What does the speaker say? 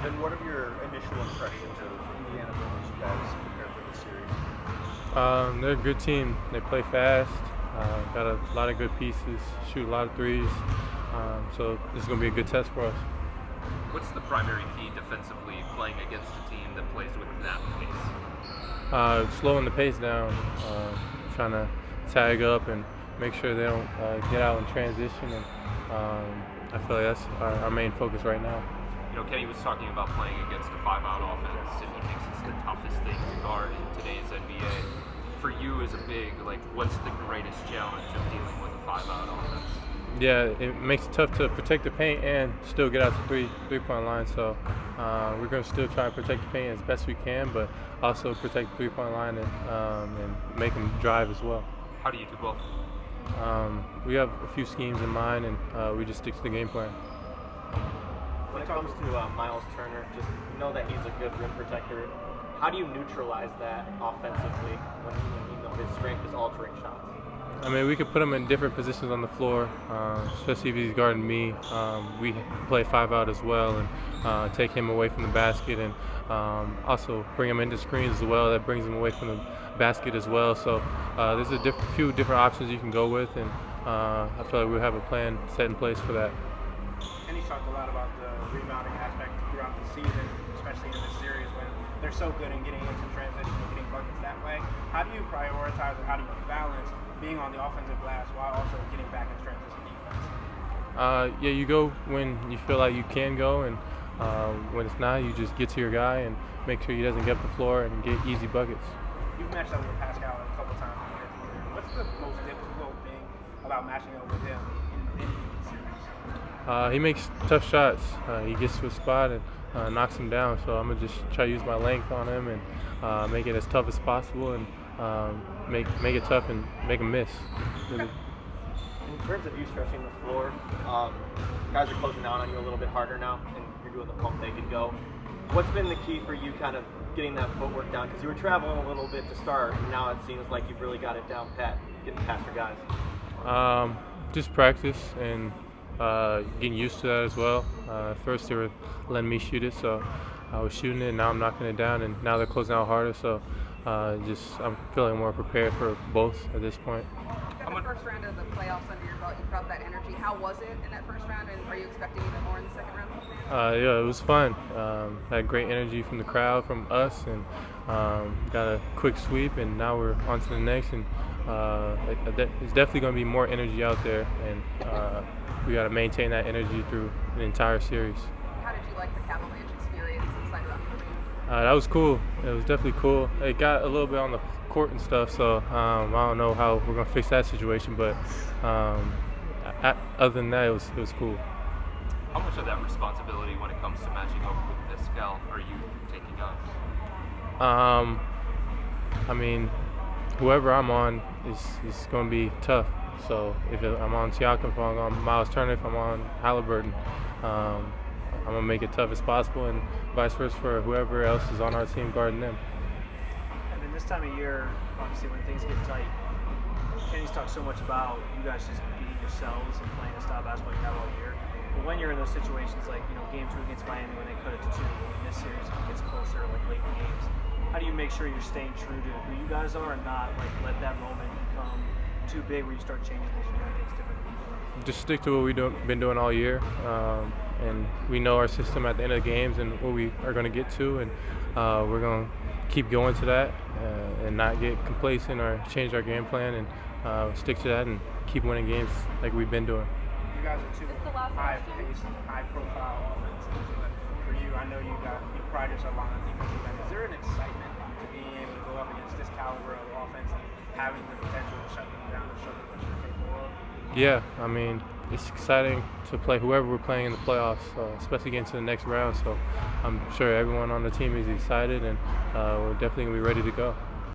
And then what are your initial impressions of Indiana as you guys prepare for this series? They're a good team. They play fast. Got a lot of good pieces. Shoot a lot of threes. So this is going to be a good test for us. What's the primary key defensively playing against a team that plays with that pace? Slowing the pace down, trying to tag up and make sure they don't get out in transition. And I feel like that's our main focus right now. You know, Kenny was talking about playing against a 5-out offense, and he thinks it's the toughest thing to guard in today's NBA. For you as a big, what's the greatest challenge of dealing with a 5-out offense? Yeah, it makes it tough to protect the paint and still get out the three-point line. So we're going to still try and protect the paint as best we can, but also protect the three-point line and make them drive as well. How do you do both? We have a few schemes in mind, and we just stick to the game plan. When it comes to Miles Turner, just know that he's a good rim protector. How do you neutralize that offensively when his strength is altering shots? I mean, we could put him in different positions on the floor, especially if he's guarding me. We play 5-out as well and take him away from the basket, and also bring him into screens as well. That brings him away from the basket as well. So there's a few different options you can go with, and I feel like we have a plan set in place for that. And he's talked a lot about the rebounding aspect throughout the season, especially in this series when they're so good in getting into transition and getting buckets that way. How do you prioritize or how do you balance being on the offensive glass while also getting back in transition defense? Yeah, you go when you feel like you can go, and when it's not, you just get to your guy and make sure he doesn't get up the floor and get easy buckets. You've matched up with Pascal a couple times in your career. What's the most difficult thing about matching up with him in these series? He makes tough shots. He gets to a spot and knocks him down. So I'm gonna just try to use my length on him and make it as tough as possible, and make it tough and make him miss. Really. In terms of you stretching the floor, guys are closing down on you a little bit harder now, and you're doing the pump fake and go. What's been the key for you kind of getting that footwork down? Because you were traveling a little bit to start, and now it seems like you've really got it down pat, getting past your guys. Just practice and getting used to that as well. First they were letting me shoot it, so I was shooting it, and now I'm knocking it down, and now they're closing out harder, so I'm feeling more prepared for both at this point. You got the first round of the playoffs under your belt. You brought that energy. How was it in that first round, and are you expecting even more in the second round? Yeah, it was fun. Had great energy from the crowd, from us, and got a quick sweep, and now we're on to the next, and there's definitely going to be more energy out there, and we got to maintain that energy through the entire series. How did you like the Cavaliers experience inside of that? That was cool. It was definitely cool. It got a little bit on the court and stuff, so I don't know how we're going to fix that situation, but other than that, it was cool. How much of that responsibility when it comes to matching up with Pascal are you taking on? I mean, whoever I'm on is going to be tough. So if I'm on Siakam, if I'm on Miles Turner, if I'm on Halliburton, I'm going to make it tough as possible, and vice versa for whoever else is on our team guarding them. And then this time of year, obviously when things get tight, Kenny's talked so much about you guys just being yourselves and playing the style basketball you have all year. But when you're in those situations, like game 2 against Miami when they cut it to 2, in this series it gets closer, like late in games. How do you make sure you're staying true to who you guys are and not let that moment become too big where you start changing things and doing things differently? Just stick to what we've been doing all year, and we know our system at the end of the games and what we are going to get to, and we're going to keep going to that and not get complacent or change our game plan, and stick to that and keep winning games like we've been doing. You guys are two high-paced, high-profile offenses, but for you, I know you pride yourself on the defensive end. Is there an excitement to being able to go up against this caliber of offense and having the potential to shut them down and show them what you're capable of? Yeah, I mean, it's exciting to play whoever we're playing in the playoffs, especially getting to the next round. So I'm sure everyone on the team is excited, and we're definitely going to be ready to go.